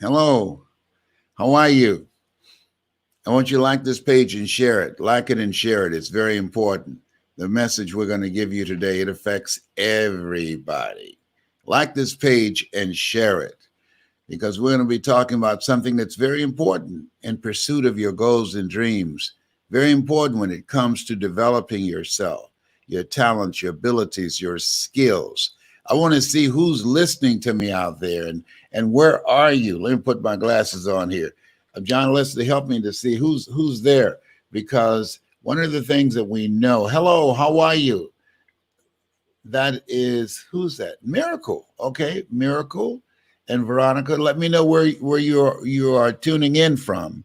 Hello, how are you? I want you to like this page and share it. Like it and share it. It's very important. The message we're going to give you today, it affects everybody. Like this page and share it because we're going to be talking about something that's very important in pursuit of your goals and dreams. Very important when it comes to developing yourself, your talents, your abilities, your skills. I want to see who's listening to me out there and where are you? Let me put my glasses on here. John Leslie, help me to see who's there, because one of the things that we know. Hello, how are you? That is, who's that? Miracle. Okay, Miracle and Veronica. Let me know where you are tuning in from.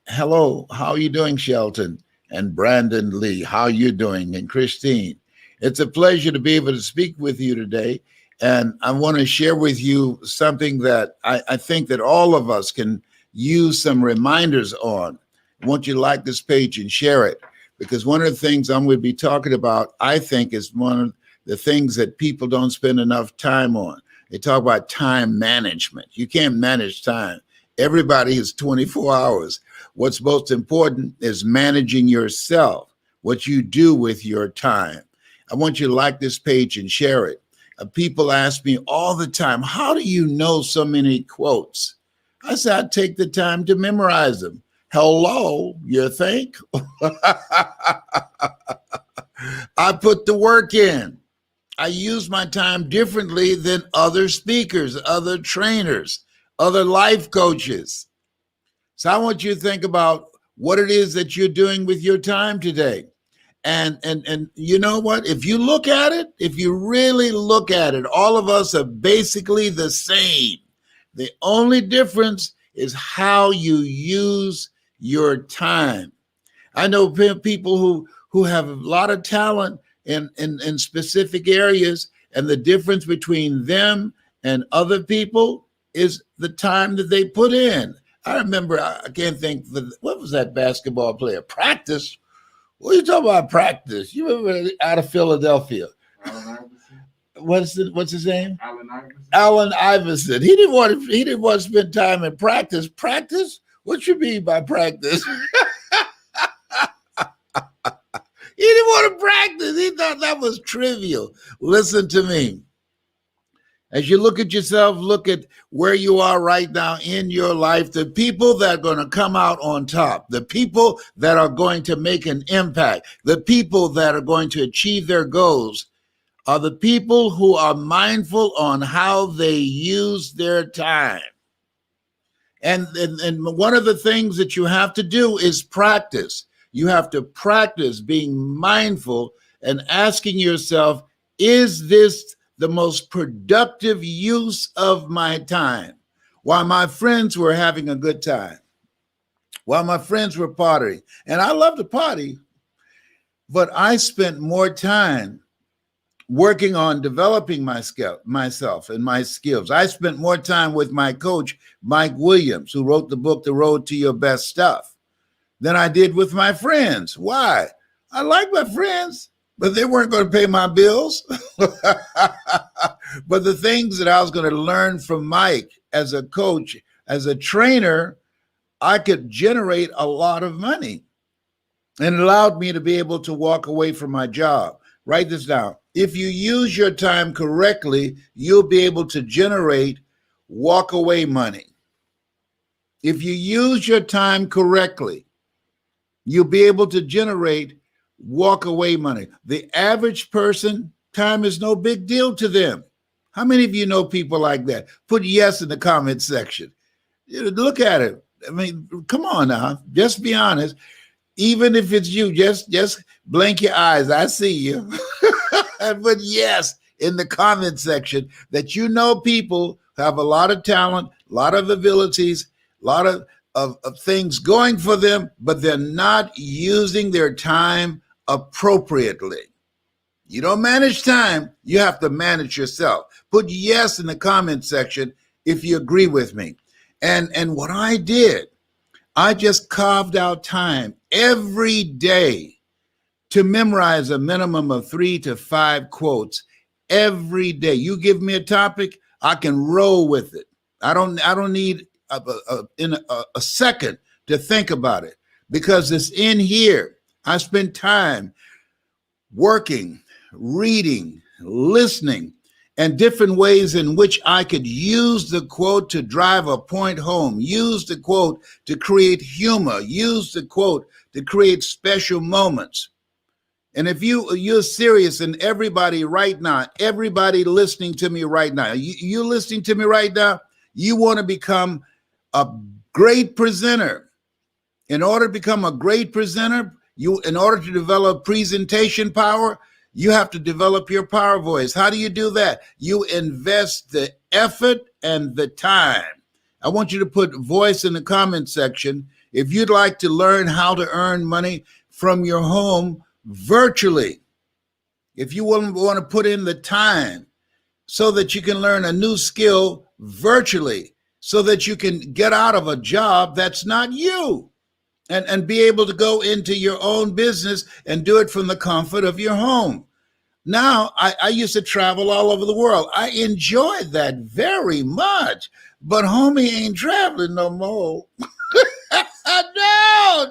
Hello, how are you doing, Shelton and Brandon Lee? How are you doing? And Christine. It's a pleasure to be able to speak with you today. And I want to share with you something that I think that all of us can use some reminders on. I want you to like this page and share it, because one of the things I'm going to be talking about, I think, is one of the things that people don't spend enough time on. They talk about time management. You can't manage time. Everybody has 24 hours. What's most important is managing yourself, what you do with your time. I want you to like this page and share it. People ask me all the time, how do you know so many quotes? I said, I take the time to memorize them. Hello, you think? I put the work in. I use my time differently than other speakers, other trainers, other life coaches. So I want you to think about what it is that you're doing with your time today. And you know what? If you look at it, if you really look at it, all of us are basically the same. The only difference is how you use your time. I know people who have a lot of talent in specific areas, and the difference between them and other people is the time that they put in. I remember, I can't think, what was that basketball player? Practice? What are you talking about, practice? You remember out of Philadelphia? What's his name? Allen Iverson. Allen Iverson. He didn't want to spend time in practice. Practice? What you mean by practice? He didn't want to practice. He thought that was trivial. Listen to me. As you look at yourself, look at where you are right now in your life, the people that are going to come out on top, the people that are going to make an impact, the people that are going to achieve their goals are the people who are mindful on how they use their time. And one of the things that you have to do is practice. You have to practice being mindful and asking yourself, is this the most productive use of my time? While my friends were having a good time, while my friends were partying, and I love to party, but I spent more time working on developing myself and my skills. I spent more time with my coach, Mike Williams, who wrote the book, The Road to Your Best Stuff, than I did with my friends. Why? I like my friends, but they weren't going to pay my bills. But the things that I was going to learn from Mike as a coach, as a trainer, I could generate a lot of money. And it allowed me to be able to walk away from my job. Write this down. If you use your time correctly, you'll be able to generate walk away money. If you use your time correctly, you'll be able to generate walk away money. The average person, time is no big deal to them. How many of you know people like that? Put yes in the comment section. Look at it. I mean, come on now. Just be honest. Even if it's you, just blink your eyes. I see you. And put yes in the comment section that you know people have a lot of talent, a lot of abilities, a lot of things going for them, but they're not using their time appropriately. You don't manage time, you have to manage yourself. Put yes in the comment section if you agree with me. And what I did, I just carved out time every day to memorize a minimum of 3 to 5 quotes every day. You give me a topic, I can roll with it. I don't need a second to think about it, because it's in here. I spent time working, reading, listening, and different ways in which I could use the quote to drive a point home, use the quote to create humor, use the quote to create special moments. And if you're serious, and everybody right now, everybody listening to me right now, you listening to me right now, you want to become a great presenter. In order to become a great presenter, in order to develop presentation power, you have to develop your power voice. How do you do that? You invest the effort and the time. I want you to put voice in the comment section if you'd like to learn how to earn money from your home virtually. If you want to put in the time so that you can learn a new skill virtually, so that you can get out of a job that's not you, and be able to go into your own business and do it from the comfort of your home. Now, I used to travel all over the world. I enjoyed that very much, but homie ain't traveling no more.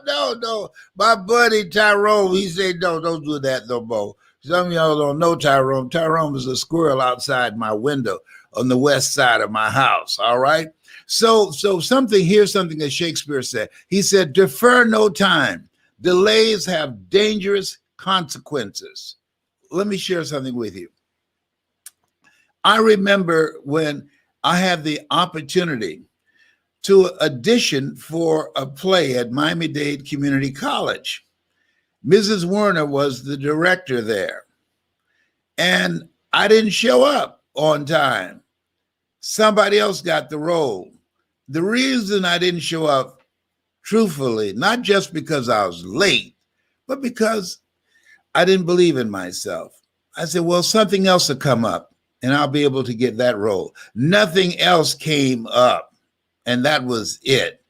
No. My buddy Tyrone, he said, no, don't do that no more. Some of y'all don't know Tyrone. Tyrone was a squirrel outside my window on the west side of my house, all right? So here's something that Shakespeare said. He said, defer no time. Delays have dangerous consequences. Let me share something with you. I remember when I had the opportunity to audition for a play at Miami-Dade Community College. Mrs. Werner was the director there, and I didn't show up on time. Somebody else got the role. The reason I didn't show up, truthfully, not just because I was late, but because I didn't believe in myself. I said, well, something else will come up and I'll be able to get that role. Nothing else came up, and that was it.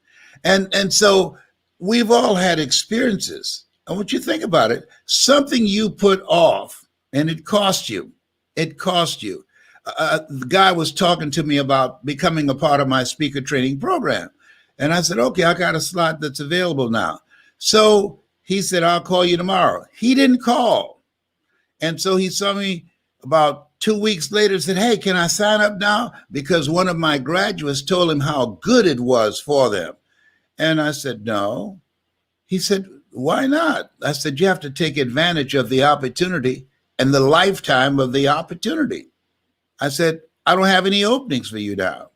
And so we've all had experiences. I want you to think about it. Something you put off and it cost you. It cost you. The guy was talking to me about becoming a part of my speaker training program. And I said, okay, I got a slot that's available now. So he said, I'll call you tomorrow. He didn't call. And so he saw me about 2 weeks later and said, hey, can I sign up now? Because one of my graduates told him how good it was for them. And I said, no. He said, why not? I said, you have to take advantage of the opportunity and the lifetime of the opportunity. I said, I don't have any openings for you now.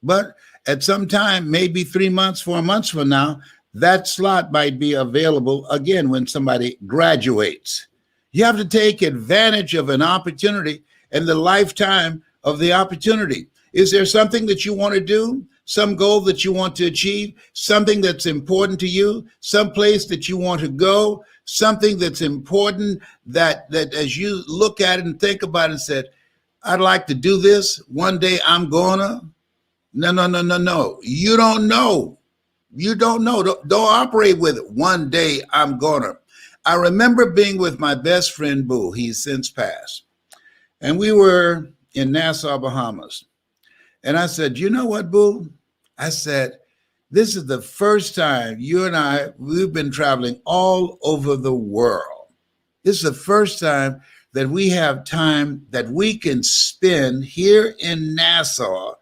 But at some time, maybe 3 months, 4 months from now, that slot might be available again when somebody graduates. You have to take advantage of an opportunity and the lifetime of the opportunity. Is there something that you want to do? Some goal that you want to achieve? Something that's important to you? Some place that you want to go? Something that's important that as you look at it and think about it and said, I'd like to do this. One day I'm gonna. No. You don't know. You don't know. Don't operate with it. One day I'm gonna. I remember being with my best friend, Boo. He's since passed. And we were in Nassau, Bahamas. And I said, you know what, Boo? I said, this is the first time you and I, we've been traveling all over the world. This is the first time that we have time that we can spend here in Nassau,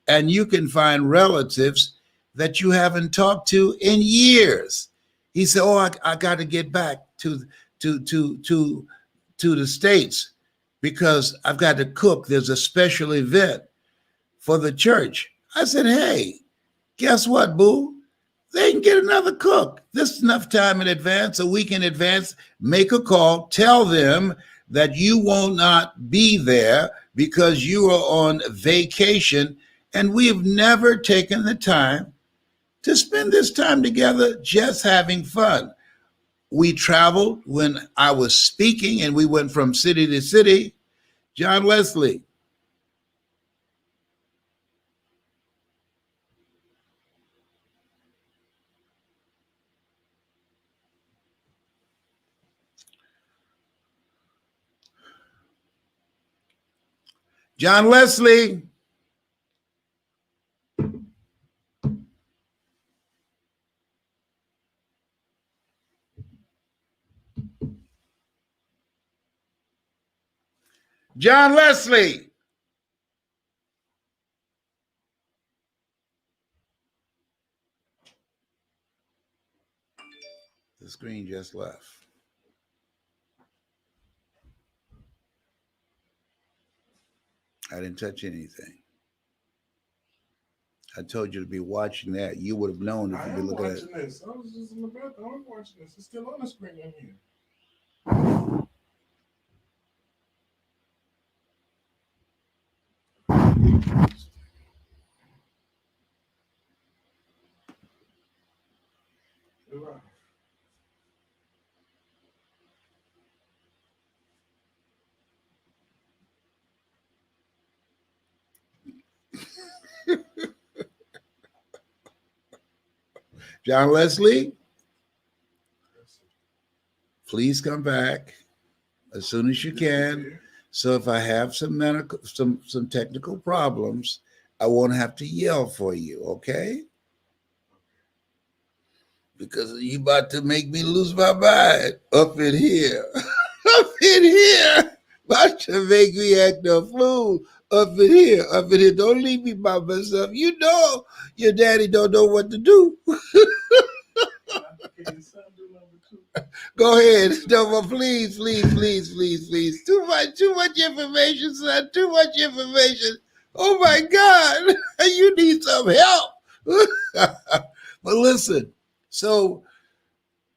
and you can find relatives that you haven't talked to in years. He said, oh, I got to get back to the States because I've got to cook. There's a special event for the church. I said, hey, guess what, Boo? They can get another cook. This is enough time in advance, a week in advance. Make a call. Tell them that you will not be there because you are on vacation. And we've never taken the time to spend this time together just having fun. We traveled when I was speaking and we went from city to city. John Leslie. John Leslie. John Leslie. The screen just left. I didn't touch anything. I told you to be watching that. You would have known if you'd be looking at it. This. I was just in the bathroom. I was watching this. It's still on the screen in here. John Leslie, please come back as soon as you can. So if I have some technical problems, I won't have to yell for you, okay? Because you about to make me lose my mind up in here. Up in here. About to make me act a fool up in here. Up in here. Don't leave me by myself. You know your daddy don't know what to do. Go ahead. No, please. Too much information, son. Too much information. Oh my God. You need some help. But listen, so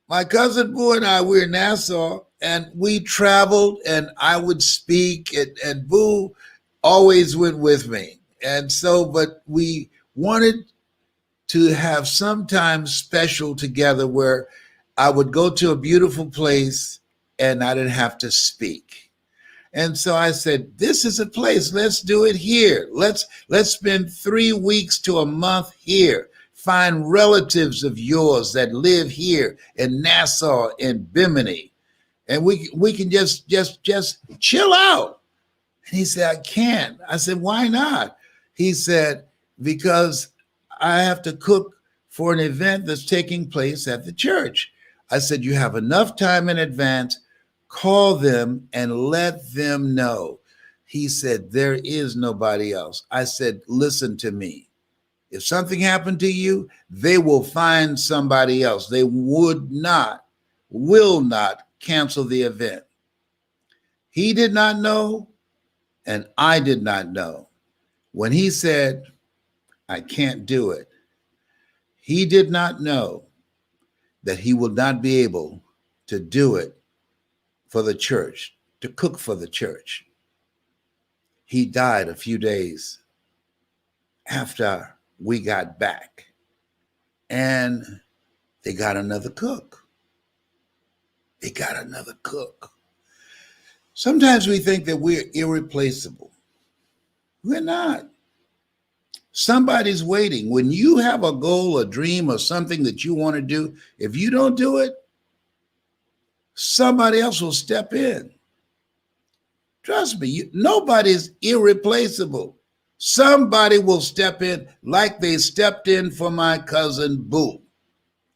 my cousin Boo and I, we're in Nassau, and we traveled, and I would speak, and Boo always went with me. And so, but we wanted to have some time special together where I would go to a beautiful place and I didn't have to speak. And so I said, this is a place, let's do it here. Let's spend 3 weeks to a month here. Find relatives of yours that live here in Nassau and Bimini. And we can just chill out. And he said, I can't. I said, why not? He said, because I have to cook for an event that's taking place at the church. I said, you have enough time in advance, call them and let them know. He said, there is nobody else. I said, listen to me. If something happened to you, they will find somebody else. They will not cancel the event. He did not know, and I did not know. When he said, I can't do it, he did not know that he will not be able to do it for the church, to cook for the church. He died a few days after we got back, and they got another cook. Sometimes we think that we're irreplaceable. We're not. Somebody's waiting. When you have a goal, a dream, or something that you want to do, if you don't do it, somebody else will step in. Trust me, nobody's irreplaceable. Somebody will step in like they stepped in for my cousin Boo,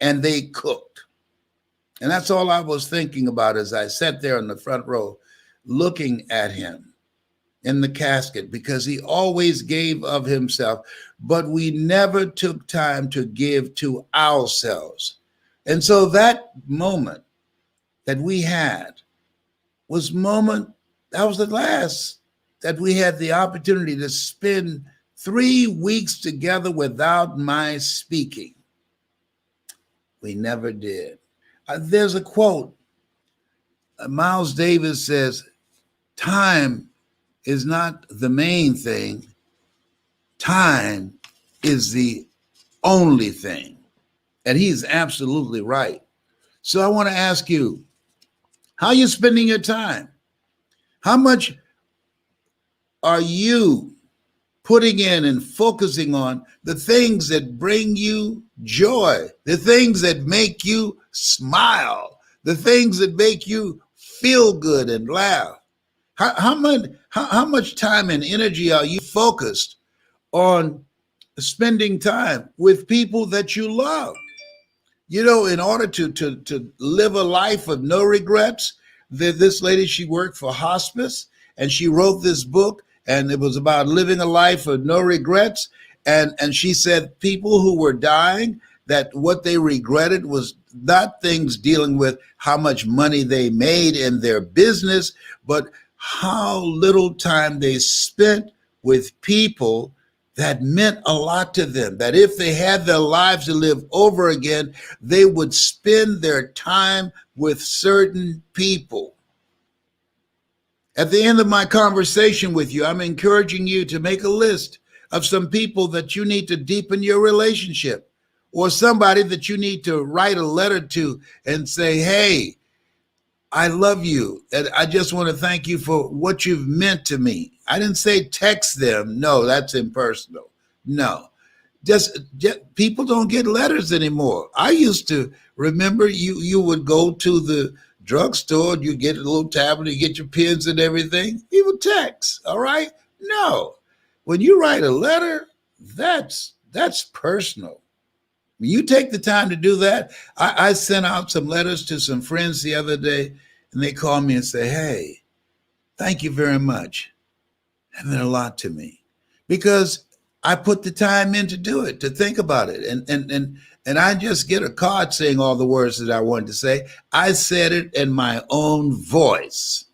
and they cooked. And that's all I was thinking about as I sat there in the front row looking at him in the casket, because he always gave of himself, but we never took time to give to ourselves. And so that moment that we had was the last that we had the opportunity to spend 3 weeks together without my speaking. We never did. There's a quote. Miles Davis says, time is not the main thing. Time is the only thing. And he's absolutely right. So I want to ask you, how are you spending your time? How much are you putting in and focusing on the things that bring you joy, the things that make you smile, the things that make you feel good and laugh? How much time and energy are you focused on spending time with people that you love? You know, in order to live a life of no regrets, this lady, she worked for hospice, and she wrote this book, and it was about living a life of no regrets. And she said people who were dying, that what they regretted was not things dealing with how much money they made in their business, but how little time they spent with people that meant a lot to them. That if they had their lives to live over again, they would spend their time with certain people. At the end of my conversation with you, I'm encouraging you to make a list of some people that you need to deepen your relationship, or somebody that you need to write a letter to and say, hey, I love you, and I just want to thank you for what you've meant to me. I didn't say text them. No, that's impersonal. No, just people don't get letters anymore. I used to remember you would go to the drugstore, you get a little tablet, you get your pens and everything. You would text, all right? No, when you write a letter, that's personal. When you take the time to do that, I sent out some letters to some friends the other day, and they called me and say, hey, thank you very much. That meant a lot to me because I put the time in to do it, to think about it. And I just get a card saying all the words that I wanted to say. I said it in my own voice.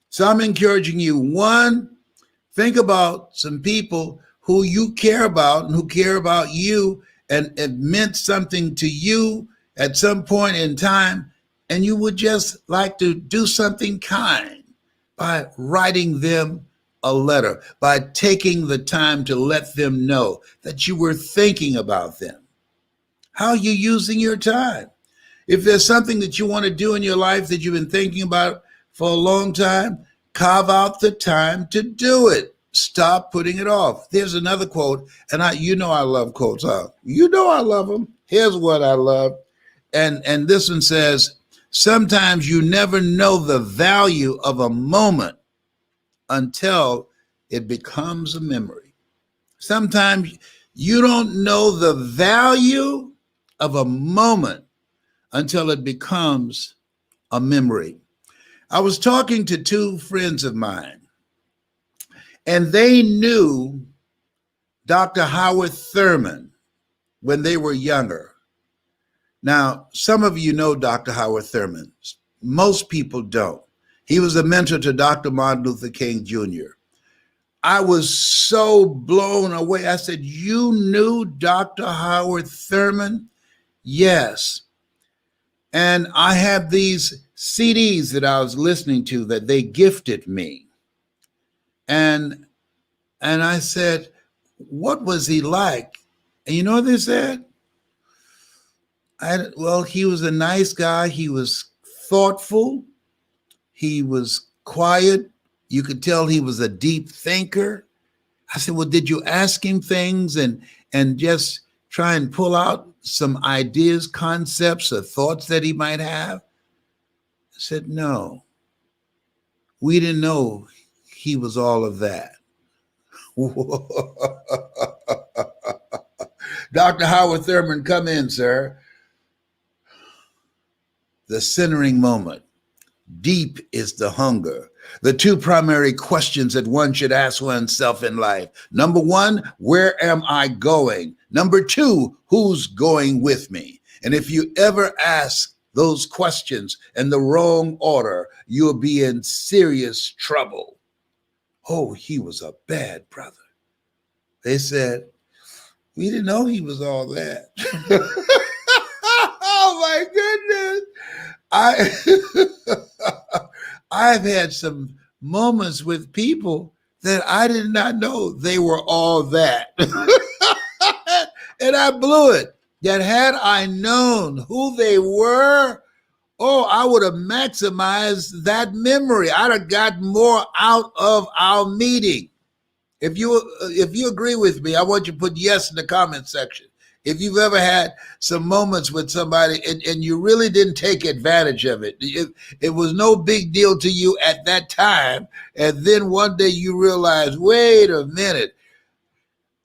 So I'm encouraging you, one, think about some people who you care about and who care about you, and it meant something to you at some point in time, and you would just like to do something kind by writing them a letter, by taking the time to let them know that you were thinking about them. How are you using your time? If there's something that you want to do in your life that you've been thinking about for a long time, carve out the time to do it. Stop putting it off. There's another quote, and I love quotes. You know I love them. Here's what I love. And this one says, sometimes you never know the value of a moment until it becomes a memory. Sometimes you don't know the value of a moment until it becomes a memory. I was talking to two friends of mine, and they knew Dr. Howard Thurman when they were younger. Now, some of you know Dr. Howard Thurman. Most people don't. He was a mentor to Dr. Martin Luther King Jr. I was so blown away. I said, you knew Dr. Howard Thurman? Yes. And I have these CDs that I was listening to that they gifted me. And I said, what was he like? And you know what they said? Well, he was a nice guy. He was thoughtful. He was quiet. You could tell he was a deep thinker. I said, well, did you ask him things and just try and pull out some ideas, concepts, or thoughts that he might have? I said, no. We didn't know he was all of that. Dr. Howard Thurman, come in, sir. The centering moment. Deep is the hunger. The two primary questions that one should ask oneself in life. Number one, where am I going? Number two, who's going with me? And if you ever ask those questions in the wrong order, you'll be in serious trouble. Oh, he was a bad brother. They said, we didn't know he was all that. Oh my goodness. I've had some moments with people that I did not know they were all that. And I blew it. That had I known who they were, oh, I would have maximized that memory. I'd have got more out of our meeting. If you agree with me, I want you to put yes in the comment section. If you've ever had some moments with somebody and you really didn't take advantage of it, it was no big deal to you at that time, and then one day you realize, wait a minute,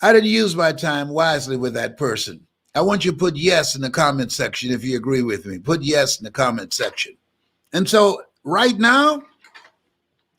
I didn't use my time wisely with that person. I want you to put yes in the comment section if you agree with me. Put yes in the comment section. And so right now,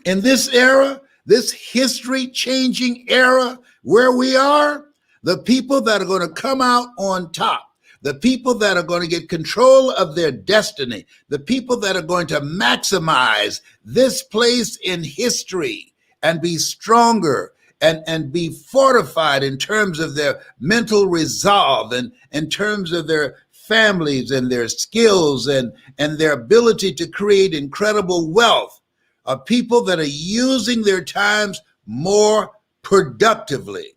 In this era, this history changing era where we are, the people that are going to come out on top, the people that are going to get control of their destiny, the people that are going to maximize this place in history and be stronger and be fortified in terms of their mental resolve and in terms of their families and their skills and their ability to create incredible wealth, are people that are using their times more productively.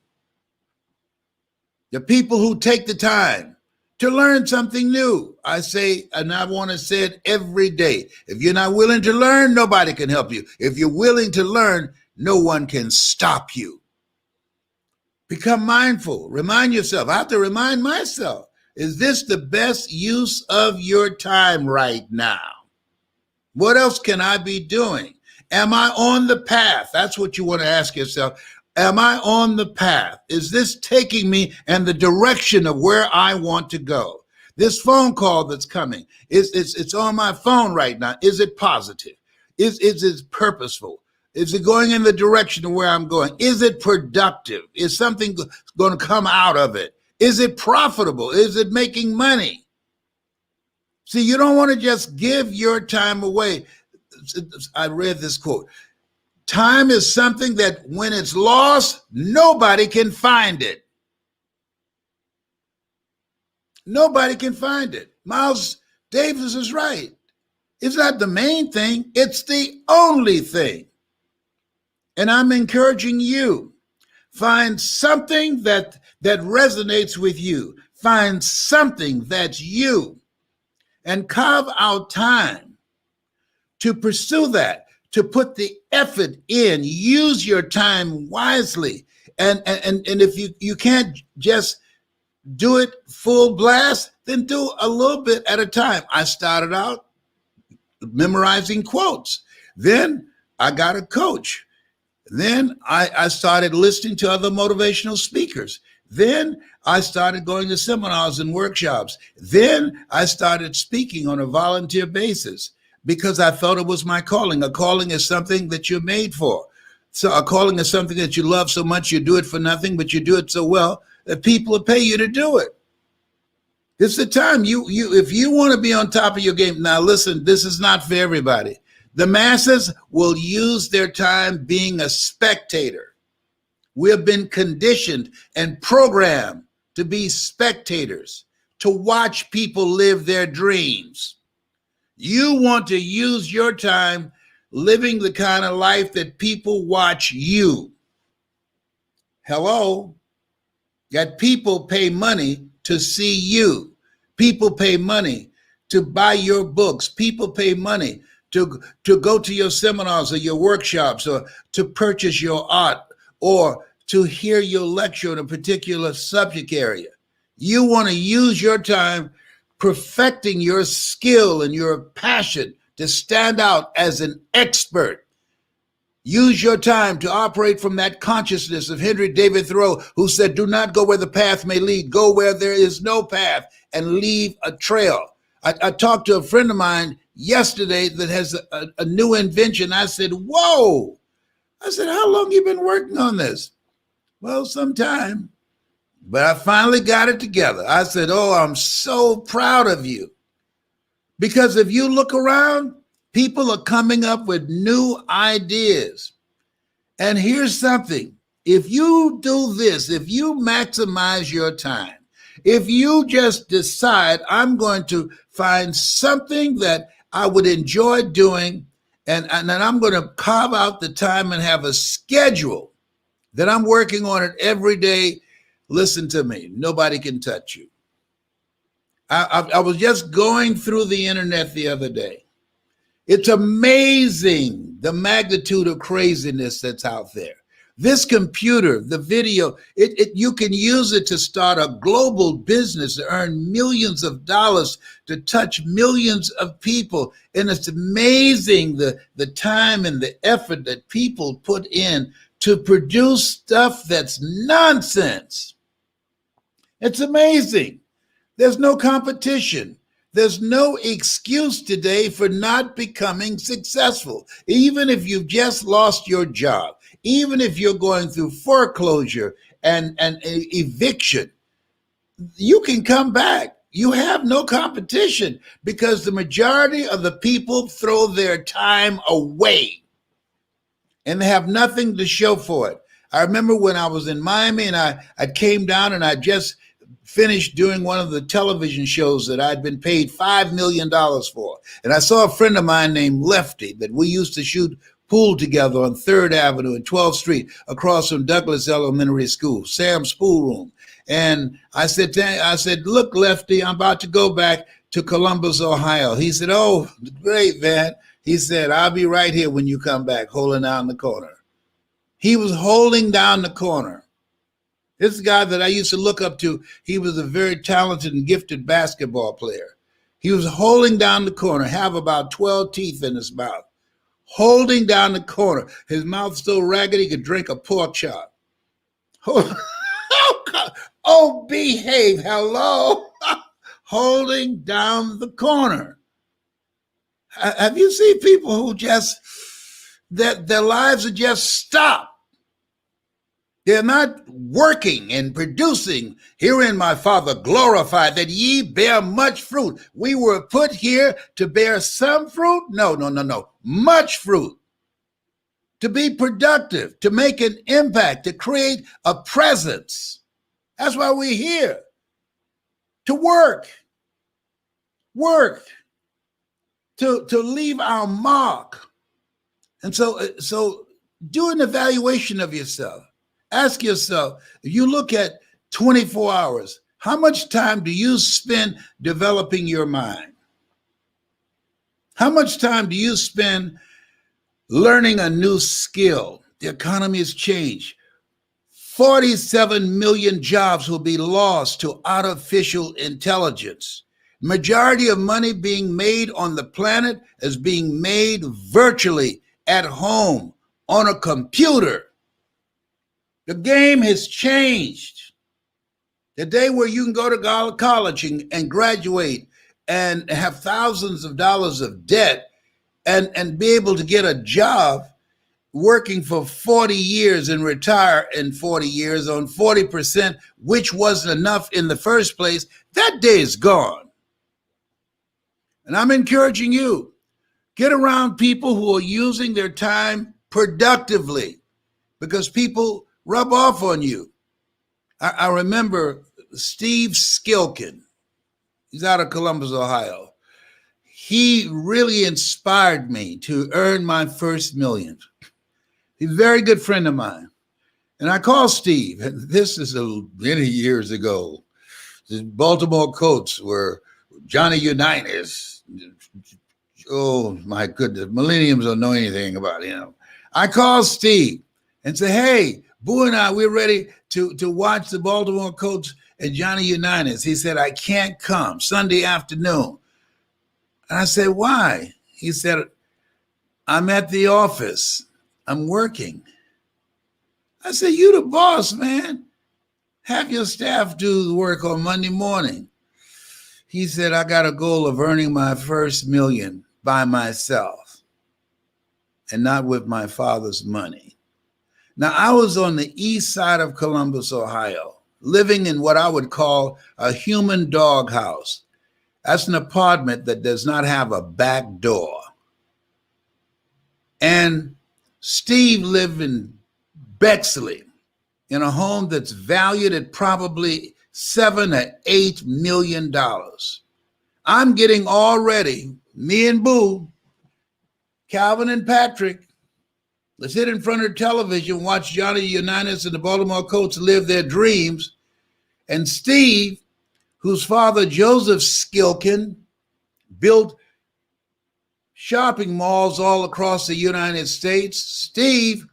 The people who take the time to learn something new. I say, and I want to say it every day. If you're not willing to learn, nobody can help you. If you're willing to learn, no one can stop you. Become mindful. Remind yourself. I have to remind myself, is this the best use of your time right now? What else can I be doing? Am I on the path? That's what you want to ask yourself. Am I on the path? Is this taking me in the direction of where I want to go? This phone call that's coming, it's on my phone right now. Is it positive? Is it purposeful? Is it going in the direction of where I'm going? Is it productive? Is something going to come out of it? Is it profitable? Is it making money? See, you don't want to just give your time away. I read this quote. Time is something that when it's lost, nobody can find it. Nobody can find it. Miles Davis is right. It's not the main thing. It's the only thing. And I'm encouraging you, find something that resonates with you. Find something that's you and carve out time to pursue that, to put the effort in. Use your time wisely. And if you can't just do it full blast, then do a little bit at a time. I started out memorizing quotes. Then I got a coach. Then I started listening to other motivational speakers. Then I started going to seminars and workshops. Then I started speaking on a volunteer basis because I felt it was my calling. A calling is something that you're made for. So a calling is something that you love so much, you do it for nothing, but you do it so well that people will pay you to do it. It's the time if you want to be on top of your game. Now listen, this is not for everybody. The masses will use their time being a spectator. We have been conditioned and programmed to be spectators, to watch people live their dreams. You want to use your time living the kind of life that people watch you. Hello? That people pay money to see you. People pay money to buy your books. People pay money to go to your seminars or your workshops or to purchase your art or to hear your lecture on a particular subject area. You want to use your time perfecting your skill and your passion to stand out as an expert. Use your time to operate from that consciousness of Henry David Thoreau, who said, do not go where the path may lead, go where there is no path and leave a trail. I talked to a friend of mine yesterday that has a new invention. I said, whoa. I said, how long you been working on this? Well, some time, but I finally got it together. I said, oh, I'm so proud of you. Because if you look around, people are coming up with new ideas. And here's something. If you do this, if you maximize your time, if you just decide I'm going to find something that I would enjoy doing, and then I'm going to carve out the time and have a schedule that I'm working on it every day, listen to me, nobody can touch you. I was just going through the internet the other day. It's amazing the magnitude of craziness that's out there. This computer, the video, you can use it to start a global business, to earn millions of dollars, to touch millions of people. And it's amazing the time and the effort that people put in to produce stuff that's nonsense. It's amazing. There's no competition. There's no excuse today for not becoming successful. Even if you've just lost your job, even if you're going through foreclosure and eviction, you can come back. You have no competition because the majority of the people throw their time away and they have nothing to show for it. I remember when I was in Miami and I came down and I just finished doing one of the television shows that I'd been paid $5 million for. And I saw a friend of mine named Lefty that we used to shoot pool together on 3rd Avenue and 12th Street across from Douglas Elementary School, Sam's Pool Room. And I said, look, Lefty, I'm about to go back to Columbus, Ohio. He said, oh, great, man. He said, I'll be right here when you come back, holding down the corner. He was holding down the corner. This guy that I used to look up to, he was a very talented and gifted basketball player. He was holding down the corner, have about 12 teeth in his mouth, holding down the corner. His mouth so ragged he could drink a pork chop. Oh, behave, hello. Holding down the corner. Have you seen people who just, their lives are just stopped? They're not working and producing. Herein my Father glorified that ye bear much fruit. We were put here to bear some fruit? No. Much fruit. To be productive, to make an impact, to create a presence. That's why we're here. To work. To leave our mark. And so do an evaluation of yourself. Ask yourself, if you look at 24 hours, how much time do you spend developing your mind? How much time do you spend learning a new skill? The economy has changed. 47 million jobs will be lost to artificial intelligence. Majority of money being made on the planet is being made virtually at home on a computer. The game has changed. The day where you can go to college and graduate and have thousands of dollars of debt and be able to get a job working for 40 years and retire in 40 years on 40%, which wasn't enough in the first place, that day is gone. And I'm encouraging you, get around people who are using their time productively because people rub off on you. I remember Steve Skilkin. He's out of Columbus, Ohio. He really inspired me to earn my first million. He's a very good friend of mine. And I called Steve, and this is many years ago. The Baltimore Colts were Johnny Unitas. Oh, my goodness. Millenniums don't know anything about him. I called Steve and said, hey, Boo and I, we're ready to watch the Baltimore Colts and Johnny Unitas. He said, I can't come Sunday afternoon. And I said, why? He said, I'm at the office. I'm working. I said, you the boss, man. Have your staff do the work on Monday morning. He said, I got a goal of earning my first million by myself and not with my father's money. Now, I was on the east side of Columbus, Ohio, living in what I would call a human doghouse. That's an apartment that does not have a back door. And Steve lived in Bexley in a home that's valued at probably $7 or $8 million. I'm getting all ready, me and Boo, Calvin and Patrick, let's sit in front of the television, watch Johnny Unitas and the Baltimore Colts live their dreams. And Steve, whose father, Joseph Skilkin, built shopping malls all across the United States. Steve,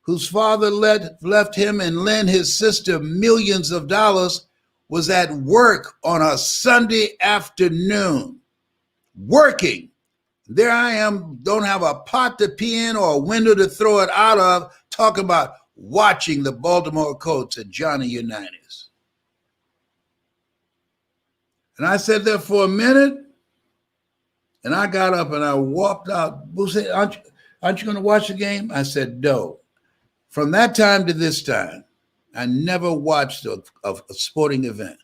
whose father left him and lent his sister millions of dollars, was at work on a Sunday afternoon, working. There I am, don't have a pot to pee in or a window to throw it out of, talking about watching the Baltimore Colts and Johnny Unitas. And I sat there for a minute, And I got up and I walked out. Boo said, aren't you going to watch the game? I said, no. From that time to this time, I never watched a sporting event.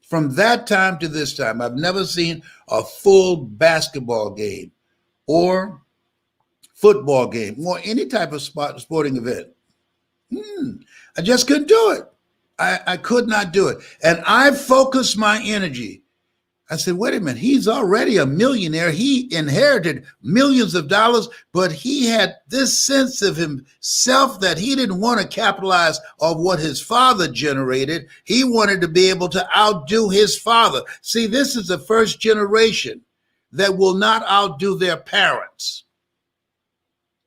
From that time to this time, I've never seen a full basketball game or football game or any type of sporting event. I just couldn't do it. I could not do it. And I focused my energy. I said, wait a minute, he's already a millionaire. He inherited millions of dollars, but he had this sense of himself that he didn't want to capitalize on what his father generated. He wanted to be able to outdo his father. See, this is the first generation that will not outdo their parents.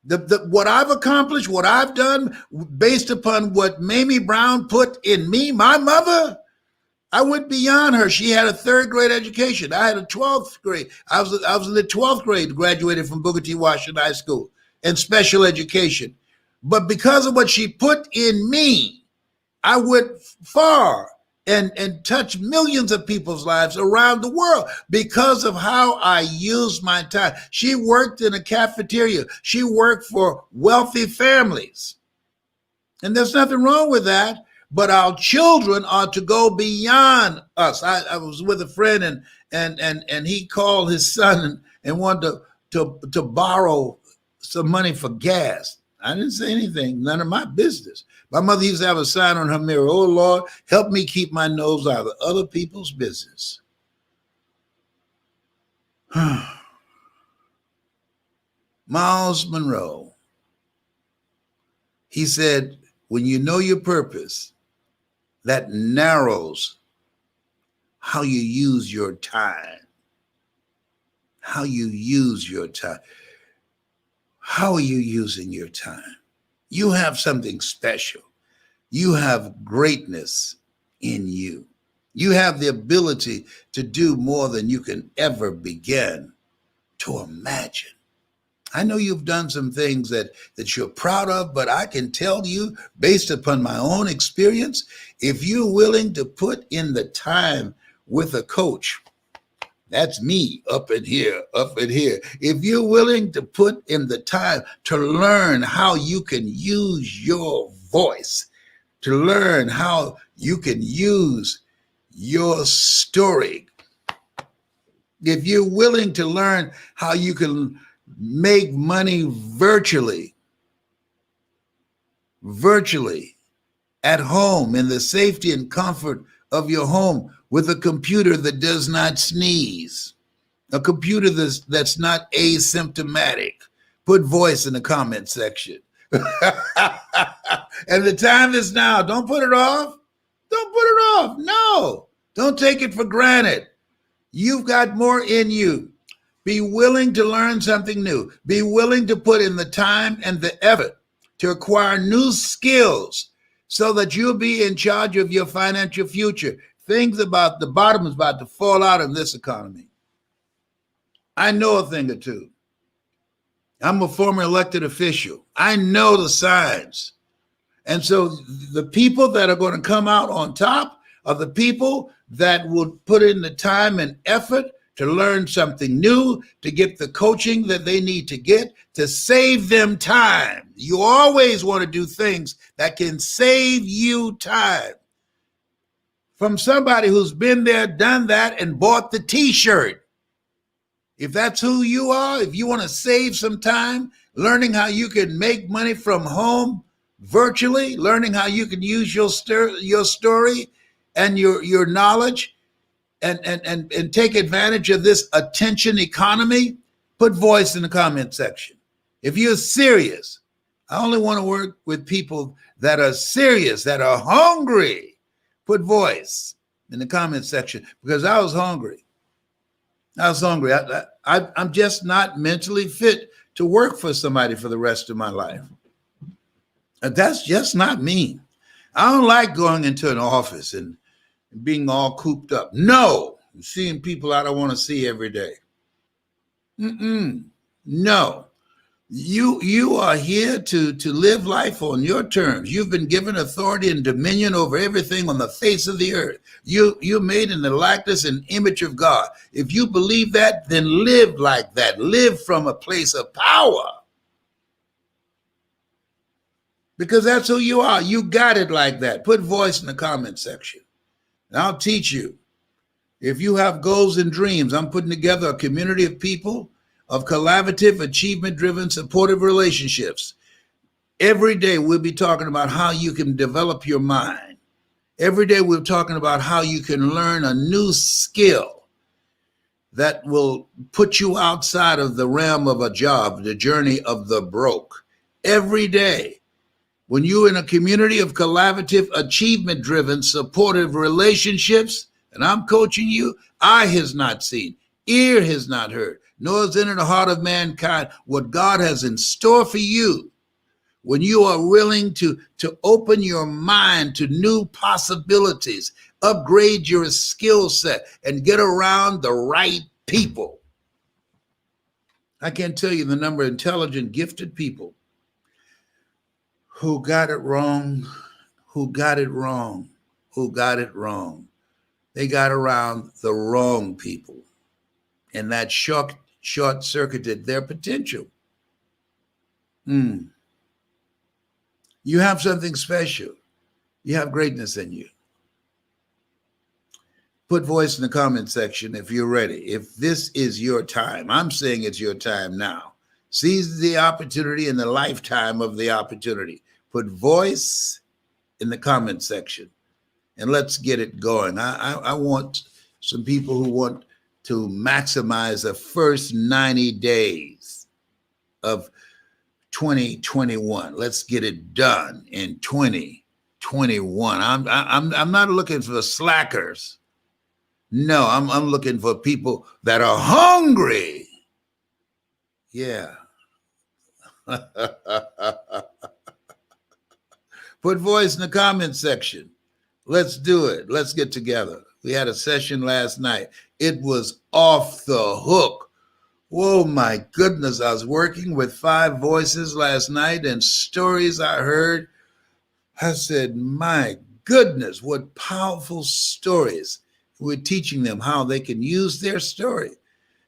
What I've accomplished, what I've done based upon what Mamie Brown put in me, my mother, I went beyond her. She had a 3rd grade education. I had a 12th grade. I was in the 12th grade, graduated from Booker T. Washington High School in special education. But because of what she put in me, I went far and touched millions of people's lives around the world because of how I used my time. She worked in a cafeteria. She worked for wealthy families. And there's nothing wrong with that. But our children are to go beyond us. I was with a friend and he called his son and wanted to borrow some money for gas. I didn't say anything, none of my business. My mother used to have a sign on her mirror, oh Lord, help me keep my nose out of other people's business. Miles Monroe, he said, when you know your purpose, that narrows how you use your time. How you use your time. How are you using your time? You have something special. You have greatness in you. You have the ability to do more than you can ever begin to imagine. I know you've done some things that you're proud of, but I can tell you, based upon my own experience, if you're willing to put in the time with a coach, that's me up in here. If you're willing to put in the time to learn how you can use your voice, to learn how you can use your story, if you're willing to learn how you can make money virtually at home in the safety and comfort of your home with a computer that does not sneeze, a computer that's not asymptomatic. Put voice in the comment section. And the time is now. Don't put it off. Don't put it off. No, don't take it for granted. You've got more in you. Be willing to learn something new. Be willing to put in the time and the effort to acquire new skills so that you'll be in charge of your financial future. Things about the bottom is about to fall out in this economy. I know a thing or two. I'm a former elected official. I know the signs. And so the people that are going to come out on top are the people that will put in the time and effort to learn something new, to get the coaching that they need to get, to save them time. You always want to do things that can save you time. From somebody who's been there, done that, and bought the t-shirt. If that's who you are, if you want to save some time, learning how you can make money from home virtually, learning how you can use your story and your knowledge, and take advantage of this attention economy, put voice in the comment section. If you're serious, I only want to work with people that are serious, that are hungry. Put voice in the comment section because I was hungry. I'm just not mentally fit to work for somebody for the rest of my life. That's just not me. I don't like going into an office and being all cooped up. No, seeing people I don't want to see every day. No. You are here to live life on your terms. You've been given authority and dominion over everything on the face of the earth. You're made in the likeness and image of God. If you believe that, then live like that. Live from a place of power. Because that's who you are. You got it like that. Put voice in the comment section. And I'll teach you. If you have goals and dreams, I'm putting together a community of people of collaborative, achievement-driven, supportive relationships. Every day we'll be talking about how you can develop your mind. Every day we're talking about how you can learn a new skill that will put you outside of the realm of a job, the journey of the broke. Every day, when you're in a community of collaborative, achievement-driven, supportive relationships, and I'm coaching you, eye has not seen, ear has not heard, nor has entered the heart of mankind what God has in store for you. When you are willing to open your mind to new possibilities, upgrade your skill set, and get around the right people. I can't tell you the number of intelligent, gifted people who got it wrong. They got around the wrong people. And that short-circuited their potential. You have something special. You have greatness in you. Put voice in the comment section if you're ready. If this is your time, I'm saying it's your time now. Seize the opportunity and the lifetime of the opportunity. Put voice in the comment section and let's get it going. I want some people who want to maximize the first 90 days of 2021. Let's get it done in 2021. I'm not looking for slackers. No, I'm looking for people that are hungry. Yeah. Put voice in the comment section. Let's do it. Let's get together. We had a session last night. It was off the hook. Oh my goodness. I was working with 5 voices last night and stories I heard. I said, my goodness, what powerful stories. We're teaching them how they can use their story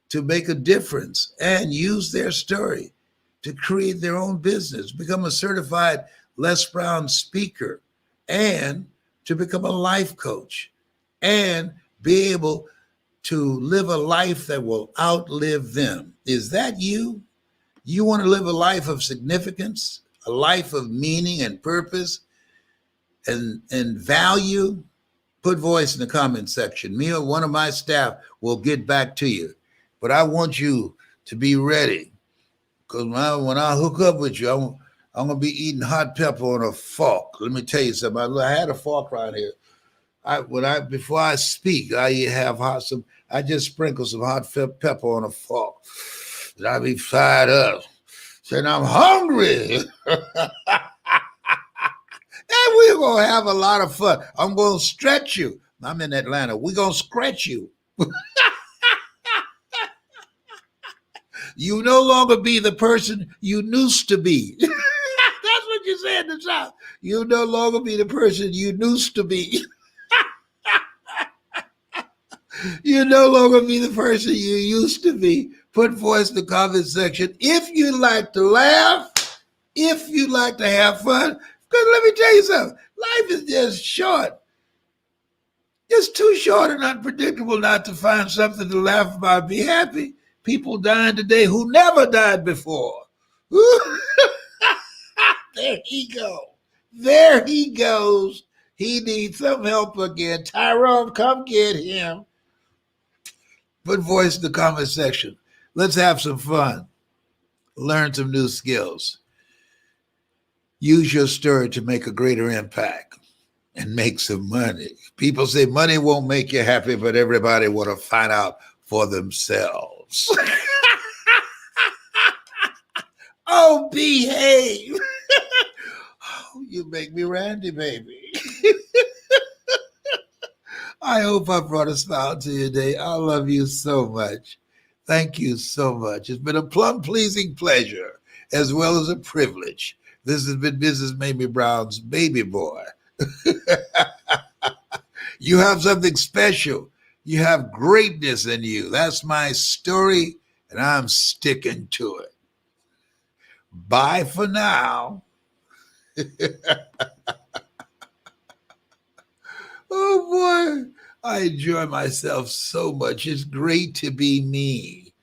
to make a difference and use their story to create their own business, become a certified Les Brown speaker, and to become a life coach and be able to live a life that will outlive them. Is that you? You want to live a life of significance, a life of meaning and purpose and value? Put voice in the comment section. Me or one of my staff will get back to you. But I want you to be ready, because when I hook up with you, I'm going to be eating hot pepper on a fork. Let me tell you something. I had a fork right here. Before I speak, I just sprinkle some hot pepper on a fork. And I be fired up, saying I'm hungry. And we're going to have a lot of fun. I'm going to stretch you. I'm in Atlanta. We're going to stretch you. You no longer be the person you used to be. That's what you say in the South. You no longer be the person you used to be. You no longer be the person you used to be. Put voice in the comment section. If you like to laugh, if you like to have fun, because let me tell you something, life is just short. It's too short and unpredictable not to find something to laugh about, be happy. People dying today who never died before. There he goes. There he goes. He needs some help again. Tyrone, come get him. Put voice in the comment section. Let's have some fun. Learn some new skills. Use your story to make a greater impact and make some money. People say money won't make you happy, but everybody want to find out for themselves. Oh, behave. Oh, you make me randy, baby. I hope I brought a smile to you today. I love you so much. Thank you so much. It's been a plum-pleasing pleasure. as well as a privilege. This has been Mrs. Mamie Brown's baby boy. You have something special. You have greatness in you. That's my story, and I'm sticking to it. Bye for now. Oh boy, I enjoy myself so much. It's great to be me.